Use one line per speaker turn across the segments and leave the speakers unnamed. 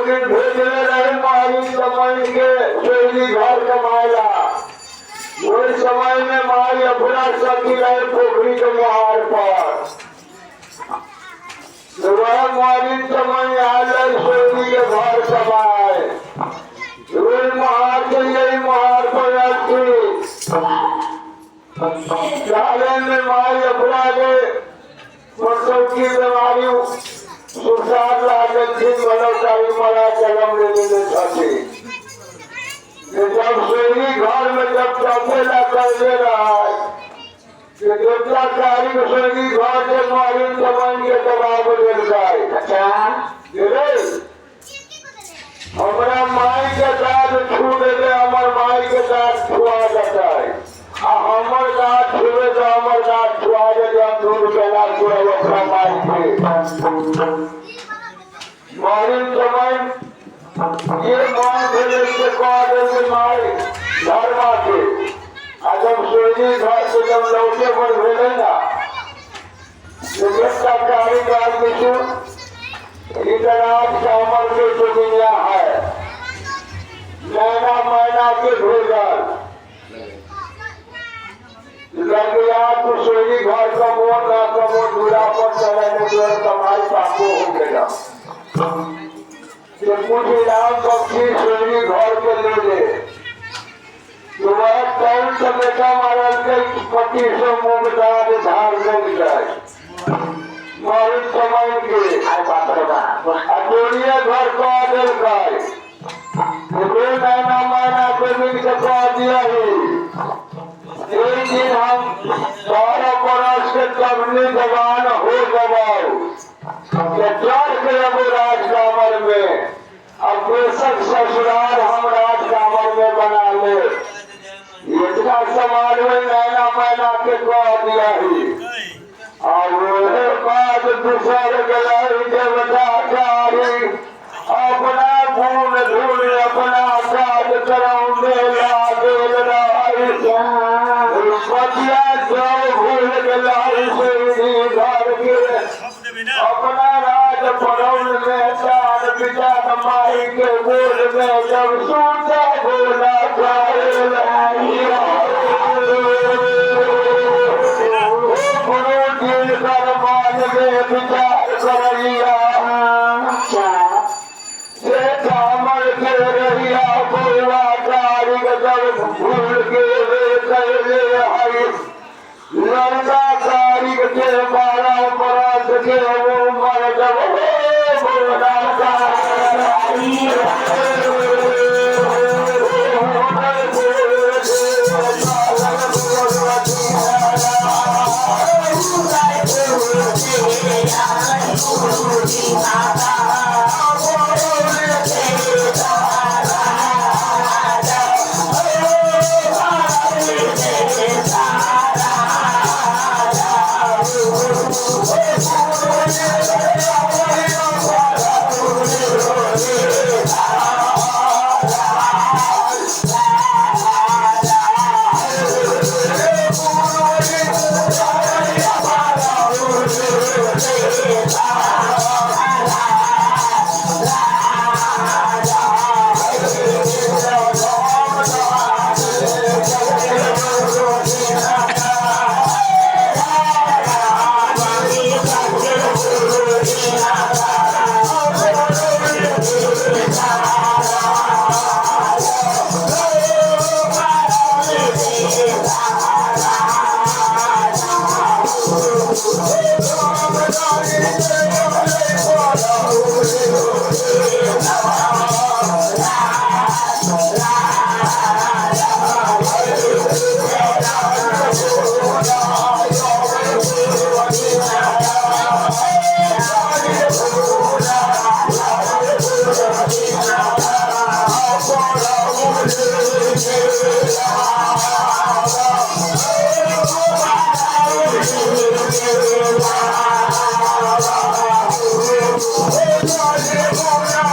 जोगिन भेजले रहे मारी समय के शैली घर कमाएला। वही समय में माई अपना सती रहे पोखरी के मुहार पर। वह मारी समय आयल शैली के घर कमाए। वही मुहार के यही मुहार पर सालन में माई अपना के प्रसव की बीमारी सुरसार लागत थी मनोकारी मरा जन्म लेने छे। जब सोई घर में जब चौकेला कर दे रहा है कि देवता कारी सोई घर से मारी जमान के दबाव देता है। अच्छा हमारा माई के दाद छू दे हमार माई के दाद छुआ जाता है। हमर दाद छुए तो हमर दाद छुआ दे हम दूर के दाद छुए अपना माई के मारी समय ये मान भेजे से कह माई धर्मा के जब सोनी घर से जब लौटे पर भेजे ना कारी डाल दीजू इधर आज कमर में तो दुनिया है नैना मैना के भोजन लगे तो सोनी घर कमो न कमो दूरा पर चढ़ने जो कमाई पापो हो गया कुछ इनाम पक्षी सोनी घर के ले ले तो वह कौन सा बेटा मारल के 2500 मुंगदार धार लग जाए मारी समय के अजोड़िए घर को आदल खाए महीना महीना को मिल के कह दिया ही एक दिन हम 12 बरस के तबली जवान हो दबाओ चढ़ के अब राज कामर में अब बेशक ससुराल हम राज कामर में बना ले इतना समाज में नैना मैना के कह दिया ही और वही बात दूसर गलाई देवता कारी अपना भूल धूल अपना काज कराऊंगे लागेल रही बचिया जो भूल गलाई से घर के अपना राज पड़ौल में चार पिता माई के बोल में जब सूता बोला विचार करिया से कामर के रहिया बोला कारिग जब भूल के कहले हई लड़का कारिग के 12 बरस के वो मर जब बोला
Oh,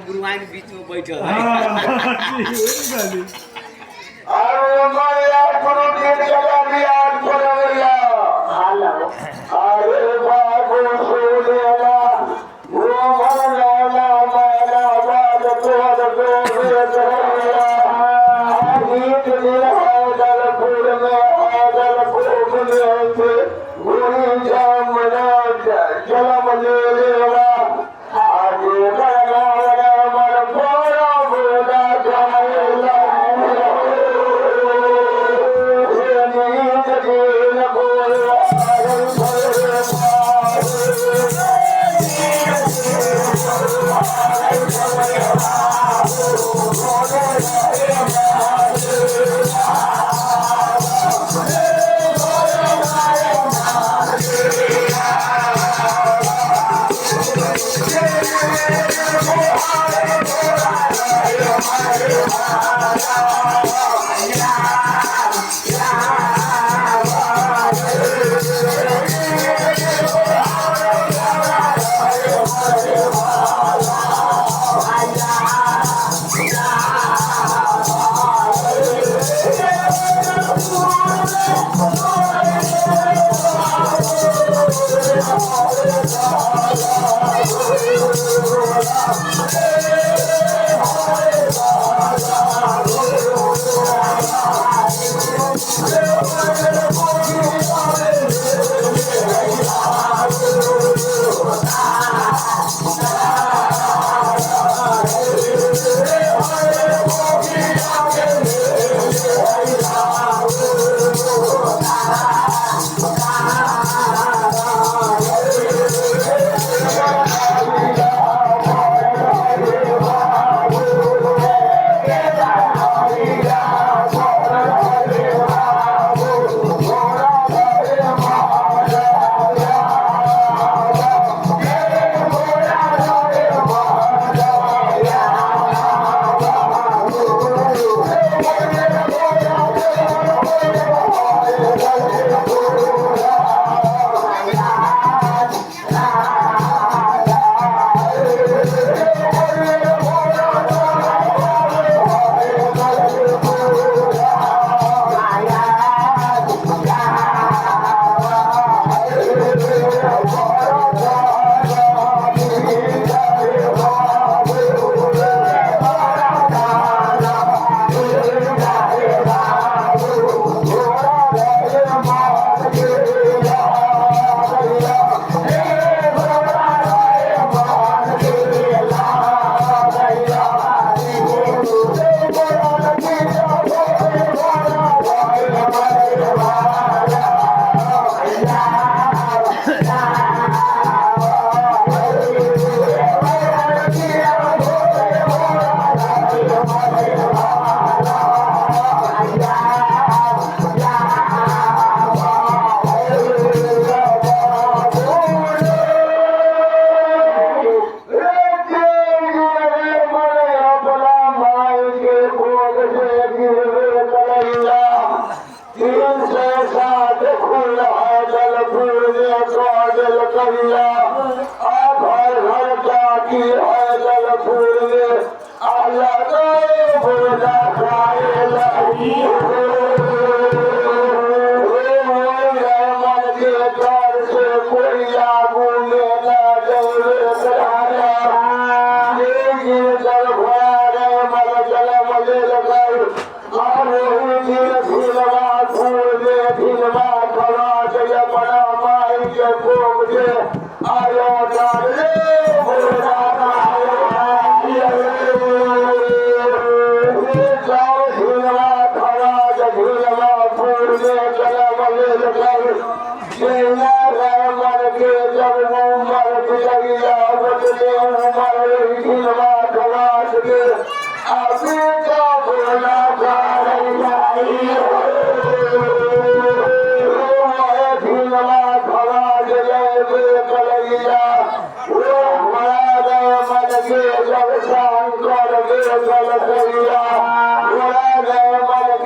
गुरुआन बीच में बैठल
अरे मैया गुरु के जगह भी आज पर गया अरे बाबू सोनेला वो मरना माला बात तो बेदरिया गीत दिल दलपुर में दलपुर में गुरु जामना जलम ले लेवा आगे बड़ा मन बोला बोला जाएला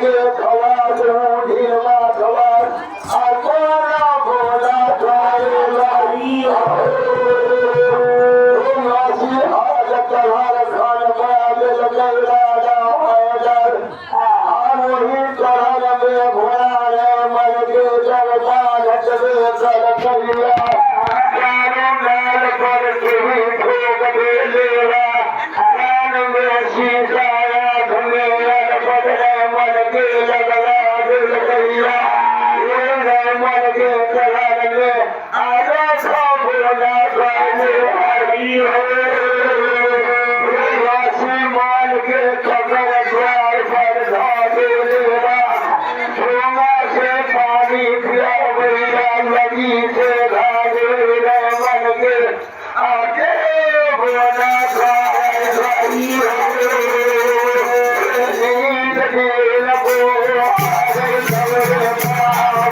के खवार ढील मा खवार आकोना बोला खाए लाई नासी हाज कहार खान बाले लगैला जाओदर आमोही करन में घोड़ा रे मन के जगबान चले चल करिया चारों नाल पर केही ठोक दे लेवा कान में सीसाया घमेर बदले मन के लगला दिल करिया ये मन के चलन में आजा सब बोला गाने हरी हो राशि मान के खबर द्वार पर धा दे लेवा सोना से पानी पिया भैया लगी से धागे मन के आगे बोला खाए रही हो नींद के लगो आगे खबर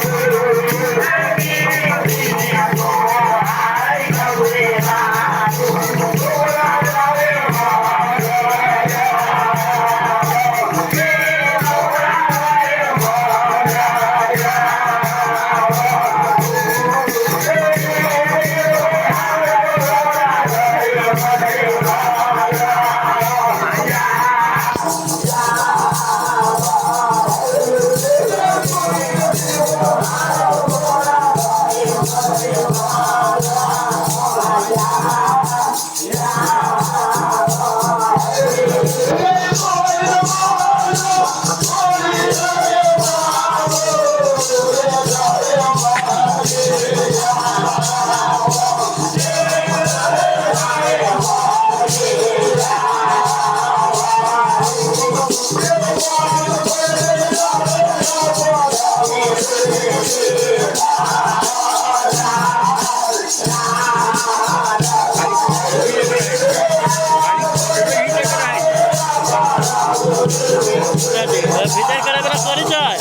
ভিতর করে করে পরিচয়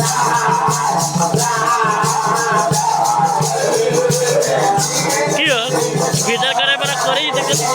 কি ভিতর করে করে করেই দেখেছি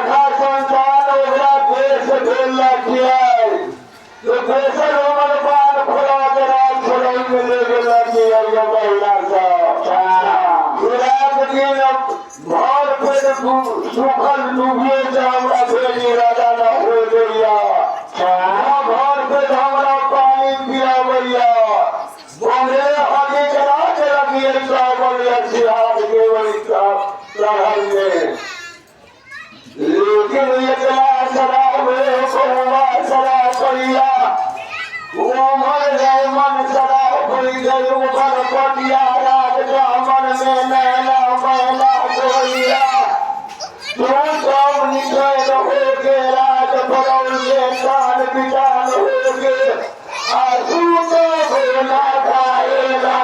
आधा संतान ओकरा देश भेल रखिए तो देशर हमर बाल खोला के रात खोलाई में ले गेल रखिए ये महिला सब रात दिन भर पेट सुखल डूबिए से हमरा भेजी राजा न हो गइया घर पे हमरा पानी पियावैया बोले हनी करा के रखिए सब सिहार के वही लड़ाई में लेकिन एकला शराब शराब करिया उमर गए मन शराब पड़ी गई उमर पटिया रात मन में नैना महिला कोरिया तू सब निकल हो के रात बरौल के कान पिटान हो के आंसू तो भोला खाएगा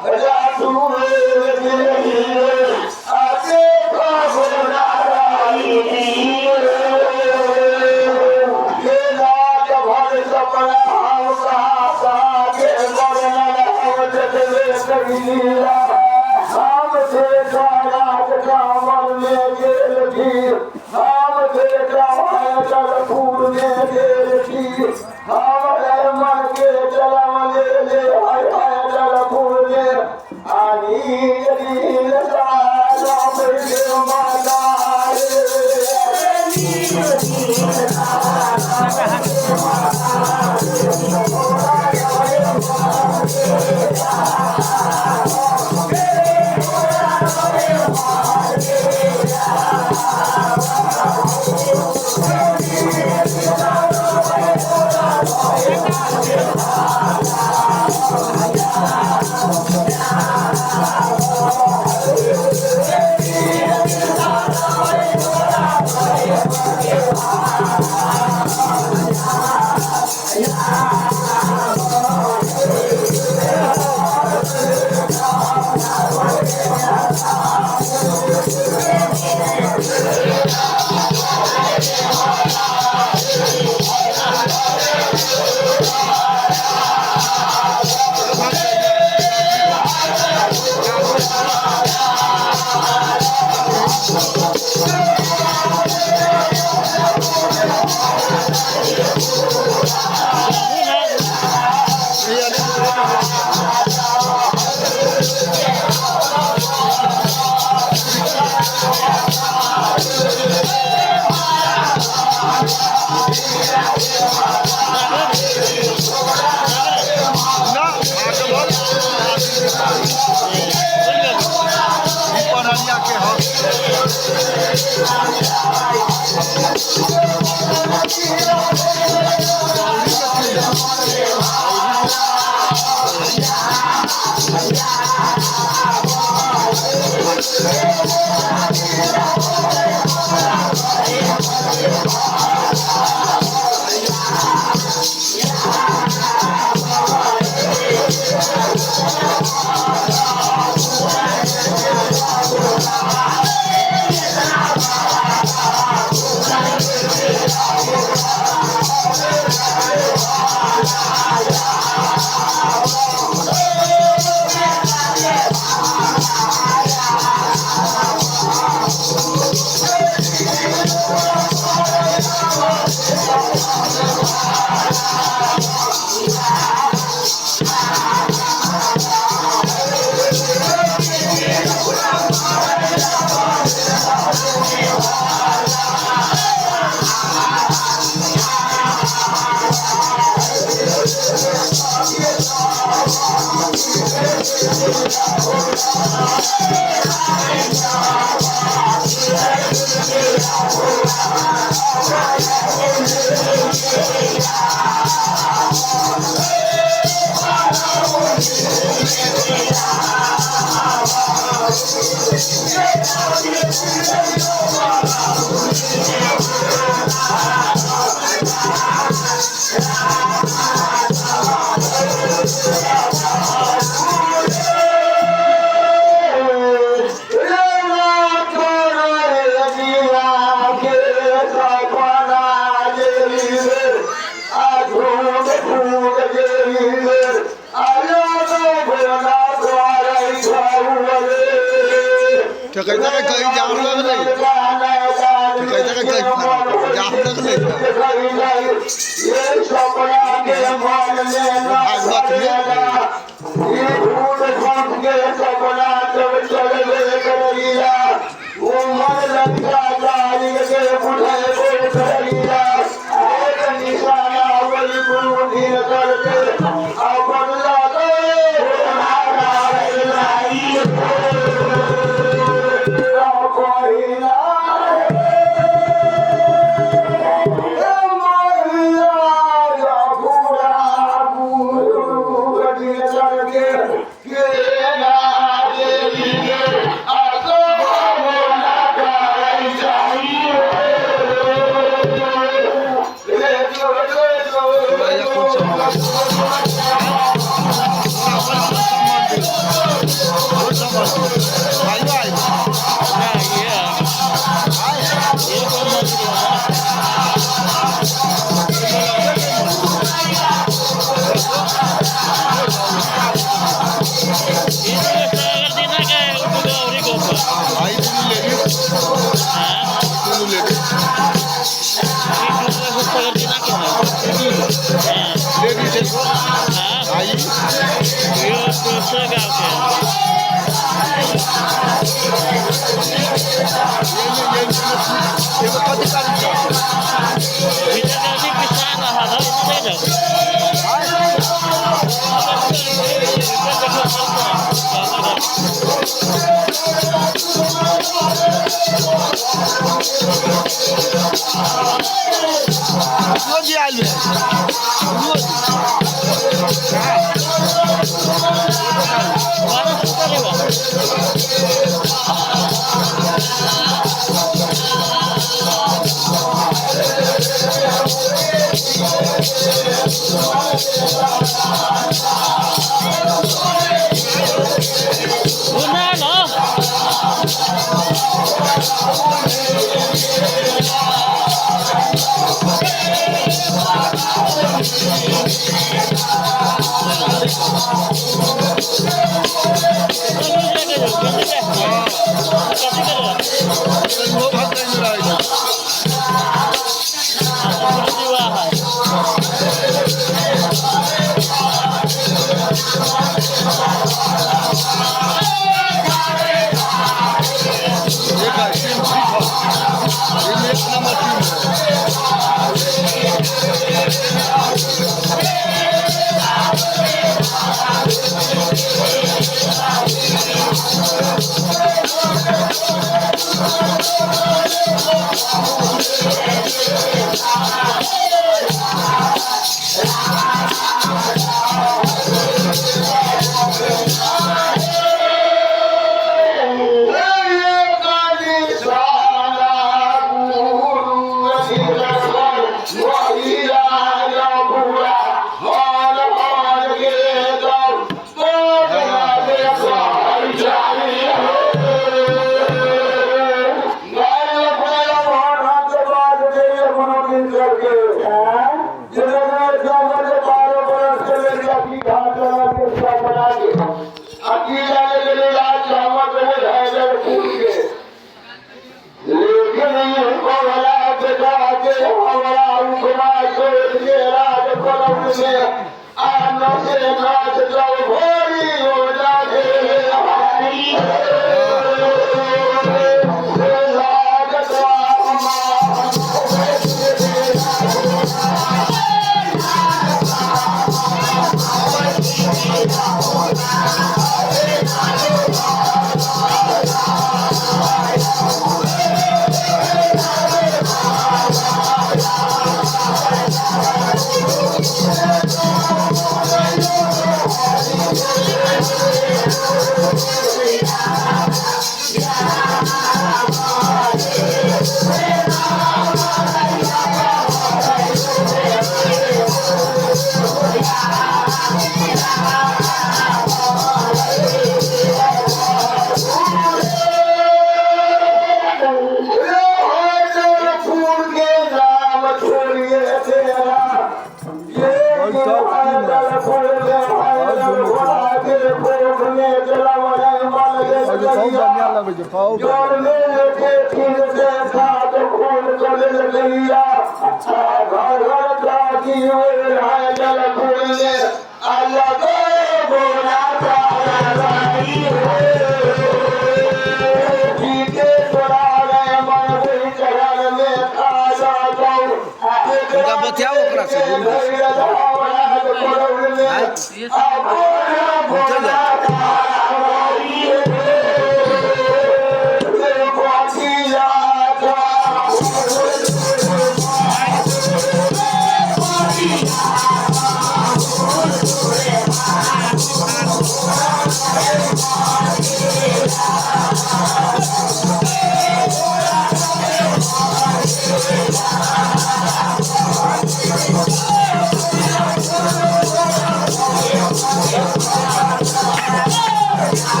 Yeah.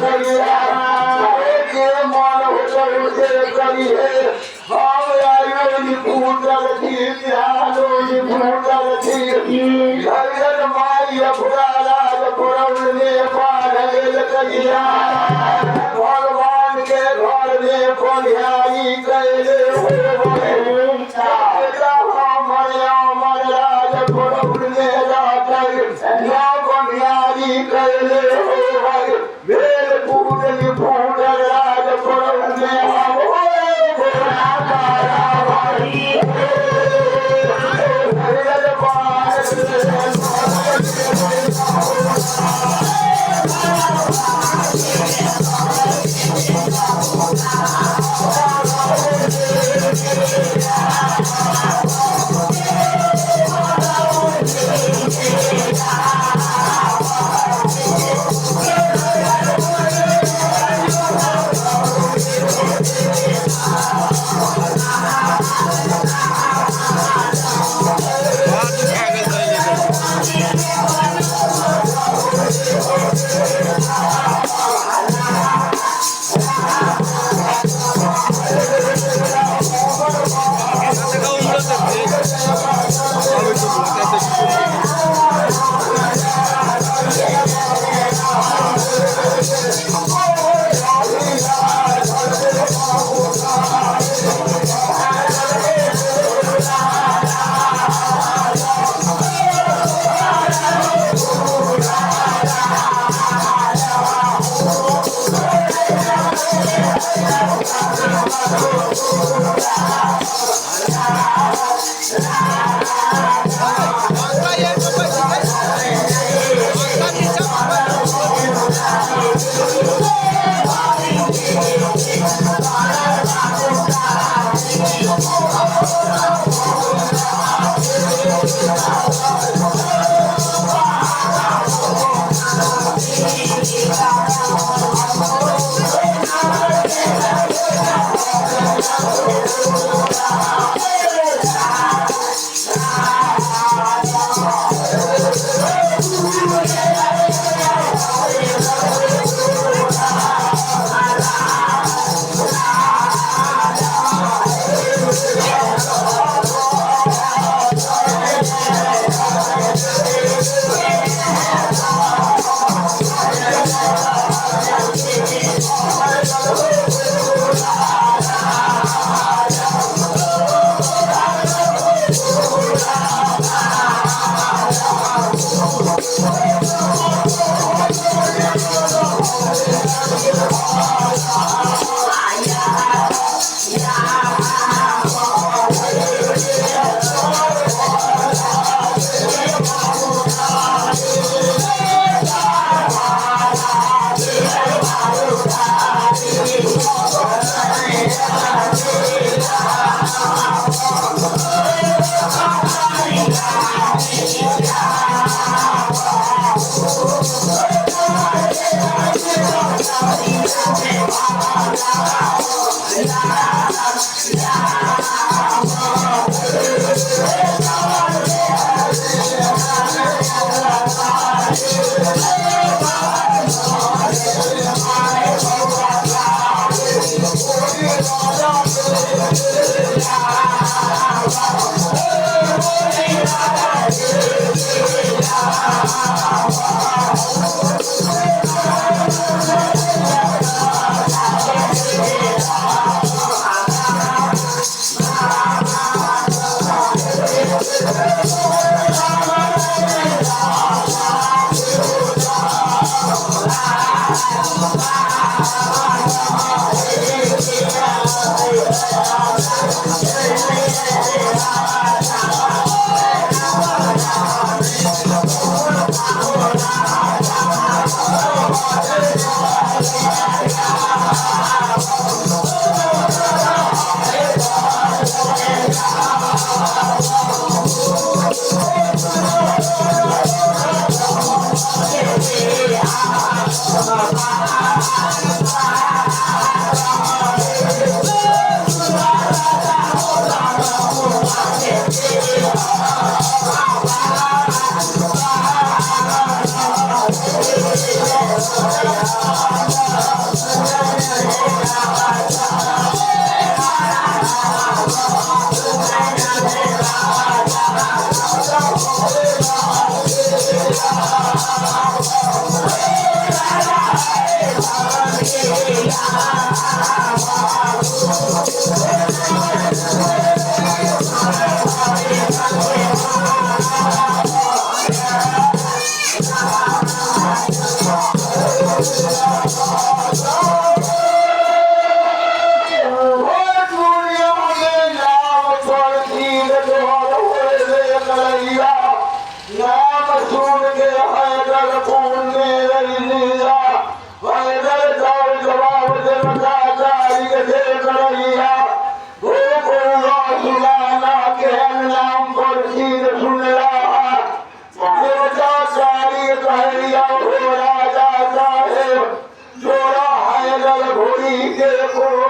करिया के मन होकर उसे करिए हम आयो निपुणर थी ध्यानो निपुणर थी धैर्य माई अपराध पुरवने पाल करिया भगवान के घर में बनियाई कैले हो अमर राज पुरवने बनियारी कैले हो वेल पूजन फूट राज पुरवने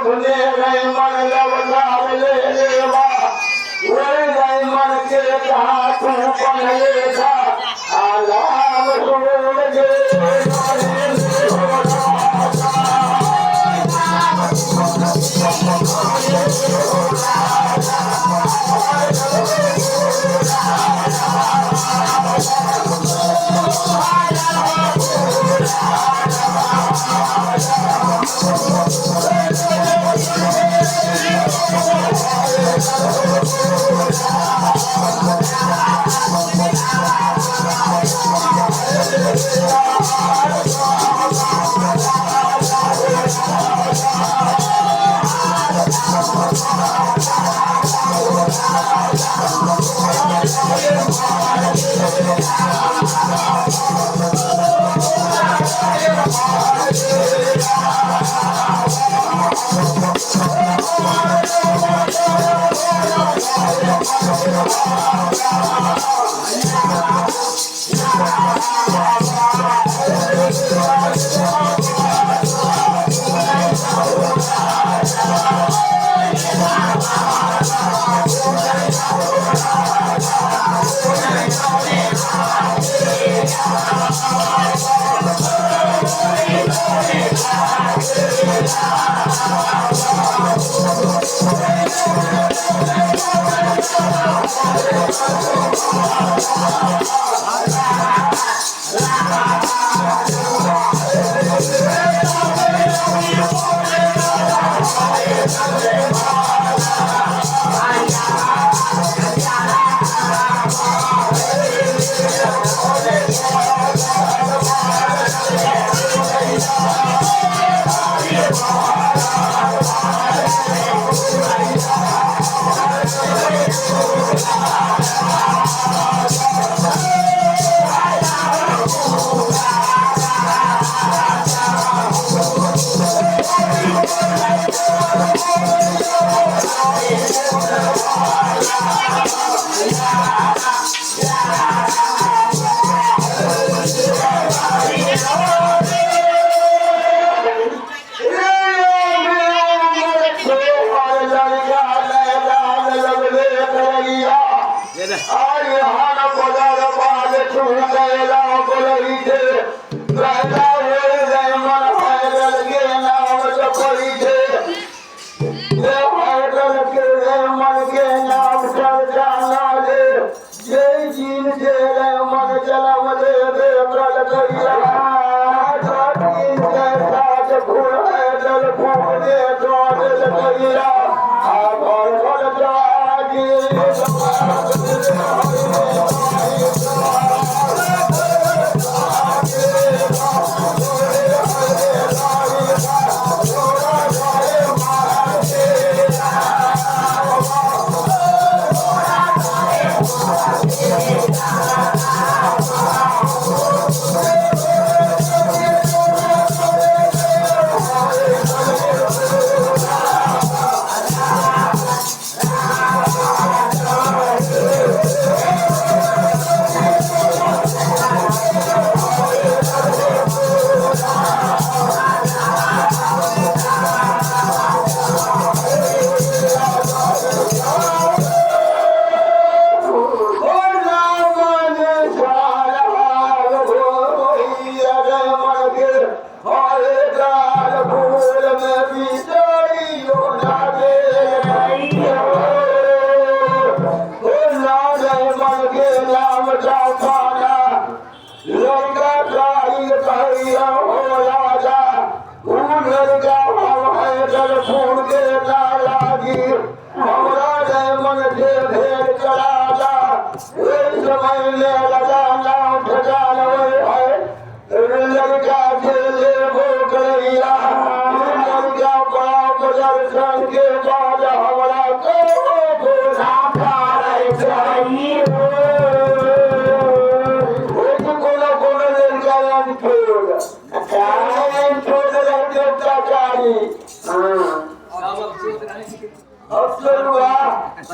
सुने नहीं मन लवकार ले लेवा वही नहीं मन के कहा तू बन लेगा आलाम सुन गे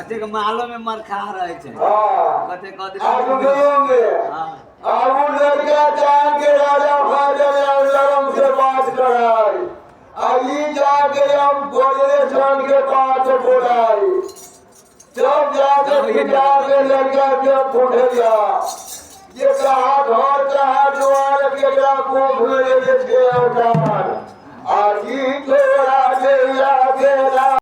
कते के मालो में मर खा रहे थे कते कते
आगू गएंगे आगू लड़का चांद के राजा खाजल लरम से बात कराए आई जाके हम कोलेशन के पास बोलाई जब जाके पिता के लड़का के पुढ़िया ये कहा घर कहा द्वार के जा को भूले के अवतार आजी तोरा ले आगे